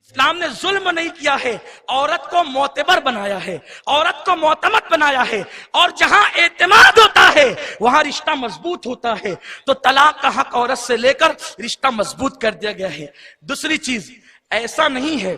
اسلام نے ظلم نہیں کیا ہے، عورت کو معتبر بنایا ہے، عورت کو معتمد بنایا ہے، اور جہاں اعتماد ہوتا ہے وہاں رشتہ مضبوط ہوتا ہے۔ تو طلاق کا حق عورت سے لے کر رشتہ مضبوط کر دیا گیا ہے۔ دوسری چیز، ایسا نہیں ہے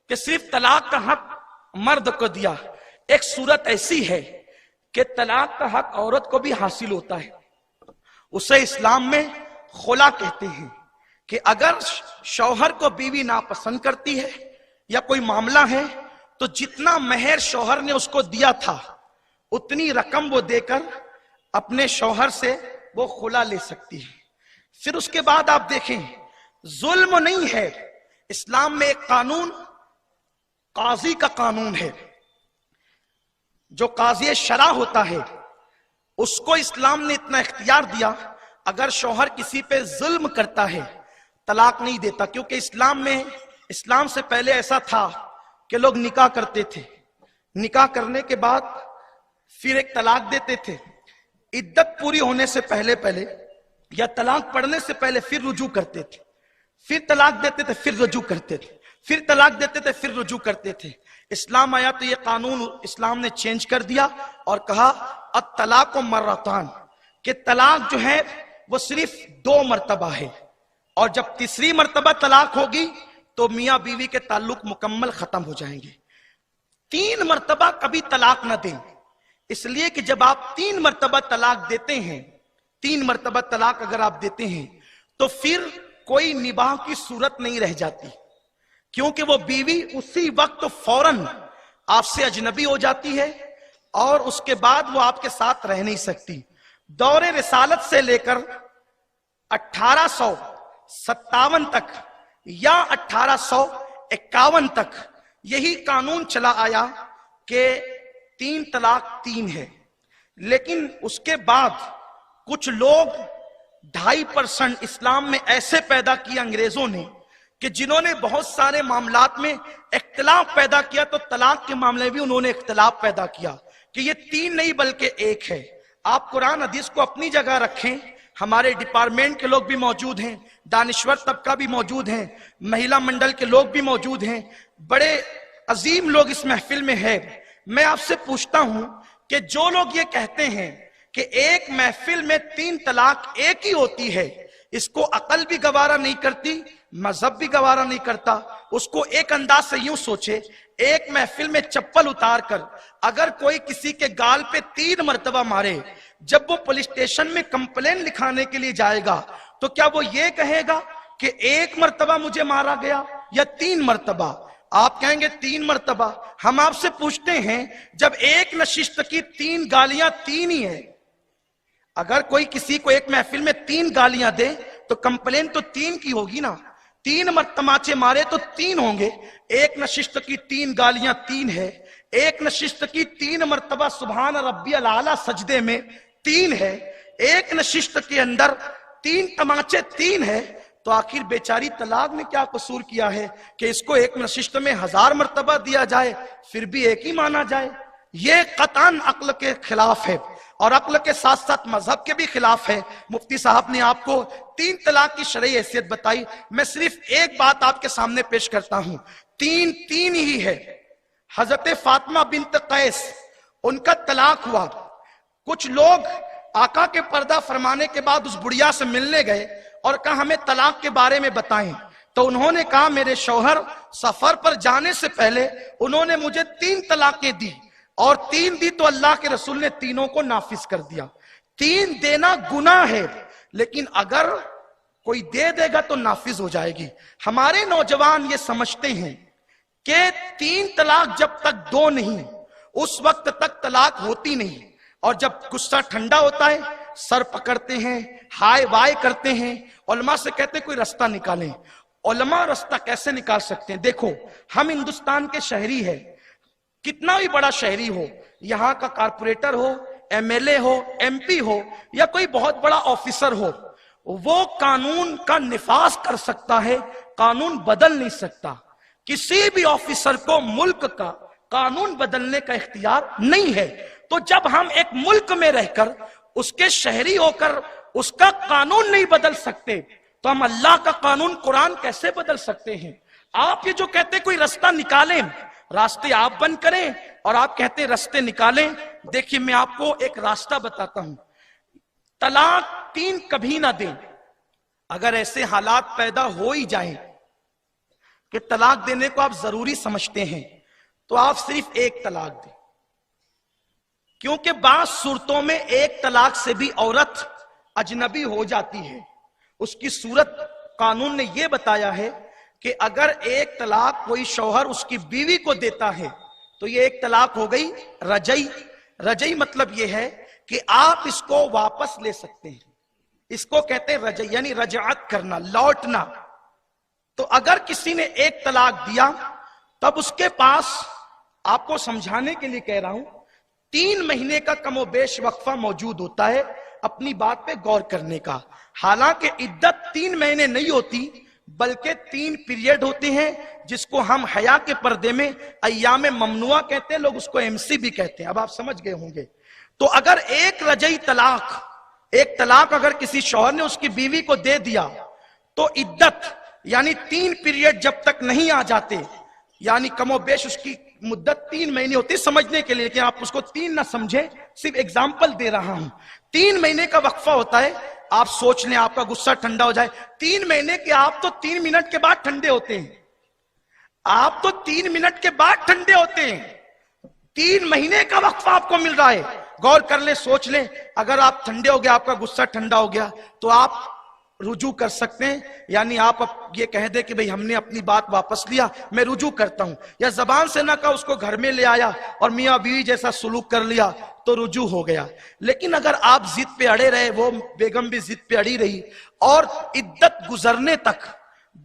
کہ صرف طلاق کا حق مرد کو دیا، ایک صورت ایسی ہے کہ طلاق کا حق عورت کو بھی حاصل ہوتا ہے، اسے اسلام میں خلا کہتے ہیں، کہ اگر شوہر کو بیوی ناپسند کرتی ہے یا کوئی معاملہ ہے تو جتنا مہر شوہر نے اس کو دیا تھا اتنی رقم وہ دے کر اپنے شوہر سے وہ خلا لے سکتی ہے۔ پھر اس کے بعد آپ دیکھیں، ظلم نہیں ہے، اسلام میں ایک قانون قاضی کا قانون ہے، جو قاضی شرع ہوتا ہے اس کو اسلام نے اتنا اختیار دیا، اگر شوہر کسی پہ ظلم کرتا ہے طلاق نہیں دیتا، کیونکہ اسلام سے پہلے ایسا تھا کہ لوگ نکاح کرتے تھے، نکاح کرنے کے بعد پھر ایک طلاق دیتے تھے، عدت پوری ہونے سے پہلے یا طلاق پڑھنے سے پہلے پھر رجوع کرتے تھے، پھر طلاق دیتے تھے، پھر رجوع کرتے تھے، پھر طلاق دیتے تھے، پھر رجوع کرتے تھے۔ اسلام آیا تو یہ قانون اسلام نے چینج کر دیا اور کہا الطلاق مرتان، کہ طلاق جو ہے وہ صرف 2 مرتبہ ہے، اور جب تیسری مرتبہ طلاق ہوگی تو میاں بیوی کے تعلق مکمل ختم ہو جائیں گے۔ 3 مرتبہ کبھی طلاق نہ دیں، اس لیے کہ جب آپ 3 مرتبہ طلاق دیتے ہیں، 3 مرتبہ طلاق اگر آپ دیتے ہیں تو پھر کوئی نباہ کی صورت نہیں رہ جاتی، کیونکہ وہ بیوی اسی وقت فوراً آپ سے اجنبی ہو جاتی ہے اور اس کے بعد وہ آپ کے ساتھ رہ نہیں سکتی۔ دور رسالت سے لے کر 1857 تک یا 1851 تک یہی قانون چلا آیا کہ 3 طلاق 3 ہے، لیکن اس کے بعد کچھ لوگ 2.5% اسلام میں ایسے پیدا کیا انگریزوں نے کہ جنہوں نے بہت سارے معاملات میں اختلاف پیدا کیا، تو طلاق کے معاملے بھی انہوں نے اختلاف پیدا کیا کہ یہ 3 نہیں بلکہ 1 ہے۔ آپ قرآن حدیث کو اپنی جگہ رکھیں، ہمارے ڈپارٹمنٹ کے لوگ بھی موجود ہیں، دانشور طبقہ بھی موجود ہیں، مہیلا منڈل کے لوگ بھی موجود ہیں، بڑے عظیم لوگ اس محفل میں ہیں۔ میں آپ سے پوچھتا ہوں کہ جو لوگ یہ کہتے ہیں کہ ایک محفل میں 3 طلاق ایک ہی ہوتی ہے، اس کو عقل بھی گوارا نہیں کرتی، مذہب بھی گوارا نہیں کرتا۔ اس کو ایک انداز سے یوں سوچے، ایک محفل میں چپل اتار کر اگر کوئی کسی کے گال پہ 3 مرتبہ مارے، جب وہ پولیس اسٹیشن میں کمپلین لکھانے کے لیے جائے گا تو کیا وہ یہ کہے گا کہ 1 مرتبہ مجھے مارا گیا یا 3 مرتبہ؟ آپ کہیں گے 3 مرتبہ۔ ہم آپ سے پوچھتے ہیں، جب ایک نشست کی 3 گالیاں 3 ہی ہیں، اگر کوئی کسی کو ایک محفل میں 3 گالیاں دے تو کمپلین تو 3 کی ہوگی نا، 3 تماچے مارے تو 3 ہوں گے۔ ایک نشست کی 3 گالیاں 3 ہے، ایک نشست کی 3 مرتبہ سبحان ربی الاعلیٰ سجدے میں 3 ہے، ایک نشست کے اندر 3 تماچے 3 ہے، تو آخر بیچاری طلاق نے کیا قصور کیا ہے کہ اس کو ایک نشست میں 1000 مرتبہ دیا جائے پھر بھی ایک ہی مانا جائے؟ یہ قطعاً عقل کے خلاف ہے، اور عقل کے ساتھ ساتھ مذہب کے بھی خلاف ہے۔ مفتی صاحب نے آپ کو 3 طلاق کی شرعی حیثیت بتائی، میں صرف ایک بات آپ کے سامنے پیش کرتا ہوں، 3 ہی ہے۔ حضرت فاطمہ بنت قیس، ان کا طلاق ہوا، کچھ لوگ آقا کے پردہ فرمانے کے بعد اس بڑھیا سے ملنے گئے اور کہا ہمیں طلاق کے بارے میں بتائیں، تو انہوں نے کہا میرے شوہر سفر پر جانے سے پہلے انہوں نے مجھے 3 طلاقیں دی، اور 3 دی تو اللہ کے رسول نے تینوں کو نافذ کر دیا۔ 3 دینا گناہ ہے، لیکن اگر کوئی دے دے گا تو نافذ ہو جائے گی۔ ہمارے نوجوان یہ سمجھتے ہیں کہ 3 طلاق جب تک 2 نہیں اس وقت تک طلاق ہوتی نہیں، اور جب غصہ ٹھنڈا ہوتا ہے سر پکڑتے ہیں، ہائے وائے کرتے ہیں، علماء سے کہتے ہیں کوئی رستہ نکالیں۔ علماء رستہ کیسے نکال سکتے ہیں؟ دیکھو، ہم ہندوستان کے شہری ہیں، کتنا بھی بڑا شہری ہو، یہاں کا کارپوریٹر ہو، ایم ایل اے ہو، ایم پی ہو، یا کوئی بہت بڑا آفیسر ہو، وہ قانون کا نفاذ کر سکتا ہے، قانون بدل نہیں سکتا۔ کسی بھی آفیسر کو ملک کا قانون بدلنے کا اختیار نہیں ہے۔ تو جب ہم ایک ملک میں رہ کر اس کے شہری ہو کر اس کا قانون نہیں بدل سکتے تو ہم اللہ کا قانون قرآن کیسے بدل سکتے ہیں؟ آپ یہ جو کہتے کوئی راستہ نکالیں، راستے آپ بند کریں اور آپ کہتے راستے نکالیں، دیکھیے میں آپ کو ایک راستہ بتاتا ہوں. طلاق 3 کبھی نہ دیں. اگر ایسے حالات پیدا ہو ہی جائیں کہ طلاق دینے کو آپ ضروری سمجھتے ہیں تو آپ صرف 1 طلاق دیں، کیونکہ بعض صورتوں میں 1 طلاق سے بھی عورت اجنبی ہو جاتی ہے. اس کی صورت قانون نے یہ بتایا ہے کہ اگر 1 طلاق کوئی شوہر اس کی بیوی کو دیتا ہے تو یہ 1 طلاق ہو گئی رجعی. رجعی مطلب یہ ہے کہ آپ اس کو واپس لے سکتے ہیں. اس کو کہتے ہیں رجعی، یعنی رجعت کرنا، لوٹنا. تو اگر کسی نے 1 طلاق دیا تب اس کے پاس، آپ کو سمجھانے کے لیے کہہ رہا ہوں، 3 مہینے کا کم و بیش وقفہ موجود ہوتا ہے اپنی بات پہ غور کرنے کا. حالانکہ عدت 3 مہینے نہیں ہوتی بلکہ 3 پیریڈ ہوتے ہیں، جس کو ہم حیا کے پردے میں ایام ممنوعہ کہتے ہیں، لوگ اس کو MC بھی کہتے ہیں. اب آپ سمجھ گئے ہوں گے. تو اگر 1 رجعی طلاق، 1 طلاق اگر کسی شوہر نے اس کی بیوی کو دے دیا تو عدت یعنی 3 پیریڈ جب تک نہیں آ جاتے، یعنی کم و بیش اس کی مدت 3 مہینے ہوتی. سمجھنے کے لیے کہ آپ اس کو 3 نہ سمجھیں، صرف اگزامپل دے رہا ہوں. 3 مہینے کا وقفہ ہوتا ہے. آپ سوچ لیں آپ کا غصہ ٹھنڈا ہو جائے. 3 مہینے کے آپ تو 3 منٹ کے بعد ٹھنڈے ہوتے ہیں. آپ تو 3 منٹ کے بعد ٹھنڈے ہوتے ہیں. 3 مہینے کا وقفہ آپ کو مل رہا ہے. غور کر لیں، سوچ لیں، اگر آپ ٹھنڈے ہو گیا، آپ کا غصہ ٹھنڈا ہو گیا تو آپ رجوع کر سکتے ہیں. یعنی آپ یہ کہہ دیں کہ بھئی ہم نے اپنی بات واپس لیا، میں رجوع کرتا ہوں. یا زبان سے نہ کہا، اس کو گھر میں لے آیا اور میاں بیوی جیسا سلوک کر لیا تو رجوع ہو گیا. لیکن اگر آپ ضد پہ اڑے رہے، وہ بیگم بھی ضد پہ اڑی رہی اور عدت گزرنے تک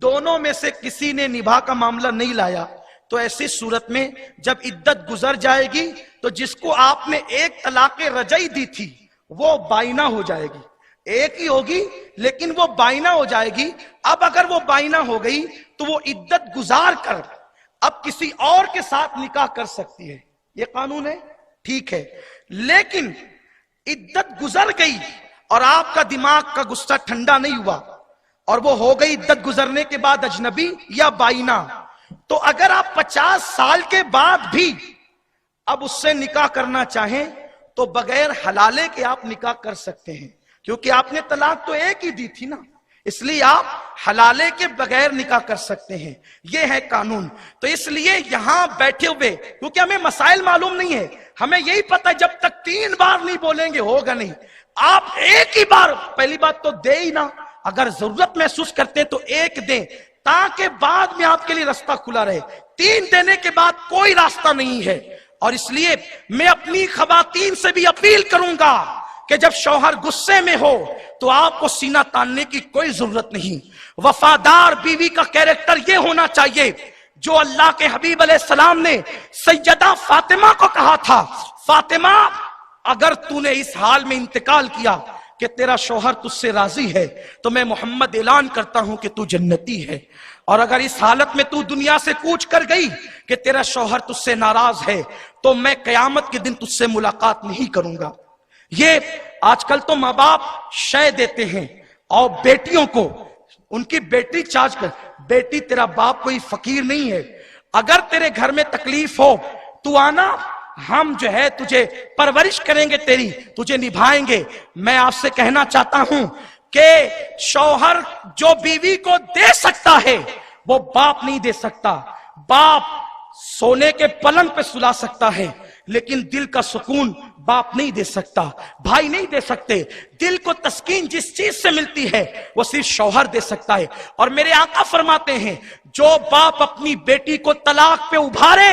دونوں میں سے کسی نے نباہ کا معاملہ نہیں لایا، تو ایسی صورت میں جب عدت گزر جائے گی تو جس کو آپ نے 1 طلاق رجعی دی تھی وہ بائنہ ہو جائے گی. 1 ہی ہوگی لیکن وہ بائنہ ہو جائے گی. اب اگر وہ بائنہ ہو گئی تو وہ عدت گزار کر اب کسی اور کے ساتھ نکاح کر سکتی ہے. یہ قانون ہے، ٹھیک ہے. لیکن عدت گزر گئی اور آپ کا دماغ کا غصہ ٹھنڈا نہیں ہوا اور وہ ہو گئی عدت گزرنے کے بعد اجنبی یا بائنہ، تو اگر آپ 50 سال کے بعد بھی اب اس سے نکاح کرنا چاہیں تو بغیر حلالے کے آپ نکاح کر سکتے ہیں، کیونکہ آپ نے طلاق تو 1 ہی دی تھی نا، اس لیے آپ حلالے کے بغیر نکاح کر سکتے ہیں. یہ ہے قانون. تو اس لیے یہاں بیٹھے ہوئے، کیونکہ ہمیں مسائل معلوم نہیں ہے، ہمیں یہی پتہ جب تک 3 بار نہیں بولیں گے ہوگا نہیں. آپ 1 ہی بار، پہلی بات تو دے ہی نہ، اگر ضرورت محسوس کرتے تو 1 دیں تاکہ بعد میں آپ کے لیے راستہ کھلا رہے. 3 دینے کے بعد کوئی راستہ نہیں ہے. اور اس لیے میں اپنی خواتین سے بھی اپیل کروں گا کہ جب شوہر غصے میں ہو تو آپ کو سینہ تاننے کی کوئی ضرورت نہیں. وفادار بیوی کا کیریکٹر یہ ہونا چاہیے جو اللہ کے حبیب علیہ السلام نے سیدہ فاطمہ کو کہا تھا، فاطمہ اگر تو نے اس حال میں انتقال کیا کہ تیرا شوہر تجھ سے راضی ہے تو میں محمد اعلان کرتا ہوں کہ تو جنتی ہے، اور اگر اس حالت میں تو دنیا سے کوچ کر گئی کہ تیرا شوہر تجھ سے ناراض ہے تو میں قیامت کے دن تجھ سے ملاقات نہیں کروں گا. یہ آج کل تو ماں باپ شے دیتے ہیں اور بیٹیوں کو، ان کی بیٹی چارج کر، بیٹی تیرا باپ کوئی فقیر نہیں ہے، اگر تیرے گھر میں تکلیف ہو تو آنا، ہم جو ہے تجھے پرورش کریں گے، تیری تجھے نبھائیں گے. میں آپ سے کہنا چاہتا ہوں کہ شوہر جو بیوی کو دے سکتا ہے وہ باپ نہیں دے سکتا. باپ سونے کے پلنگ پہ سلا سکتا ہے لیکن دل کا سکون باپ نہیں دے سکتا، بھائی نہیں دے سکتے. دل کو تسکین جس چیز سے ملتی ہے وہ صرف شوہر دے سکتا ہے. اور میرے آقا فرماتے ہیں جو باپ اپنی بیٹی کو طلاق پہ ابھارے،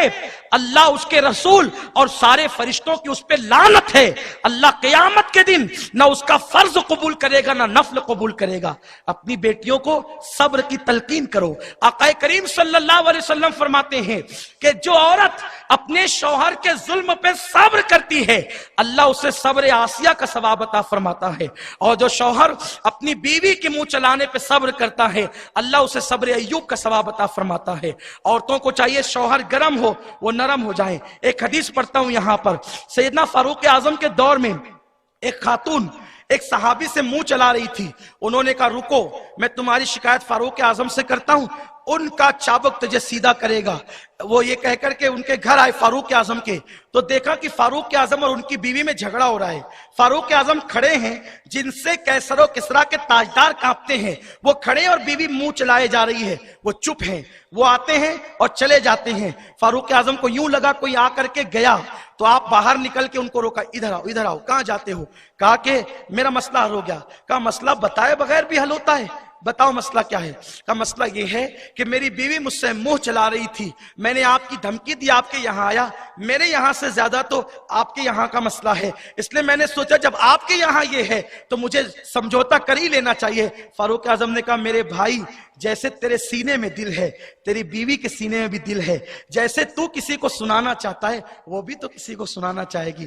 اللہ، اس کے رسول اور سارے فرشتوں کی اس پہ لعنت ہے. اللہ قیامت کے دن نہ اس کا فرض قبول کرے گا نہ نفل قبول کرے گا. اپنی بیٹیوں کو صبر کی تلقین کرو. آقا کریم صلی اللہ علیہ وسلم فرماتے ہیں کہ جو عورت اپنے شوہر کے ظلم پہ صبر کرتی ہے اللہ اسے صبر آسیہ کا ثواب عطا فرماتا ہے، اور جو شوہر اپنی بیوی کے منہ چلانے پہ صبر کرتا ہے اللہ اسے صبر ایوب کا ثواب عطا فرماتا ہے. عورتوں کو چاہیے شوہر گرم ہو وہ نرم ہو جائیں. ایک حدیث پڑھتا ہوں یہاں پر. سیدنا فاروق اعظم کے دور میں ایک خاتون ایک صحابی سے منہ چلا رہی تھی. انہوں نے کہا رکو، میں تمہاری شکایت فاروق اعظم سے کرتا ہوں. ان کا چابک تجھے سیدھا کرے گا۔ وہ یہ کہہ کر کے ان کے گھر آئے فاروق اعظم کے، تو دیکھا کہ فاروق اعظم اور ان کی بیوی میں جھگڑا ہو رہا ہے۔ فاروق اعظم کھڑے ہیں جن سے کیسر و کسریٰ کے تاجدار کانپتے ہیں، وہ کھڑے اور بیوی منہ چلائے جا رہی ہے، وہ چپ ہیں۔ وہ آتے ہیں اور چلے جاتے ہیں۔ فاروق اعظم کو یوں لگا کوئی آ کر کے گیا، تو آپ باہر نکل کے ان کو روکا، ادھر آؤ ادھر آؤ، کہاں جاتے ہو؟ کہا کہ میرا مسئلہ حل ہو گیا۔ کہا مسئلہ بتائے بغیر بھی حل ہوتا ہے؟ بتاؤ مسئلہ کیا ہے؟ کا مسئلہ یہ ہے کہ میری بیوی مجھ سے منہ چلا رہی تھی، میں نے آپ کی دھمکی دی، آپ کے یہاں آیا، میرے یہاں سے زیادہ تو آپ کے یہاں کا مسئلہ ہے، اس لیے میں نے سوچا جب آپ کے یہاں یہ ہے تو مجھے سمجھوتا کر ہی لینا چاہیے۔ فاروق اعظم نے کہا میرے بھائی، جیسے تیرے سینے میں دل ہے، تیری بیوی کے سینے میں بھی دل ہے، جیسے تو کسی کو سنانا چاہتا ہے وہ بھی تو کسی کو سنانا چاہے گی۔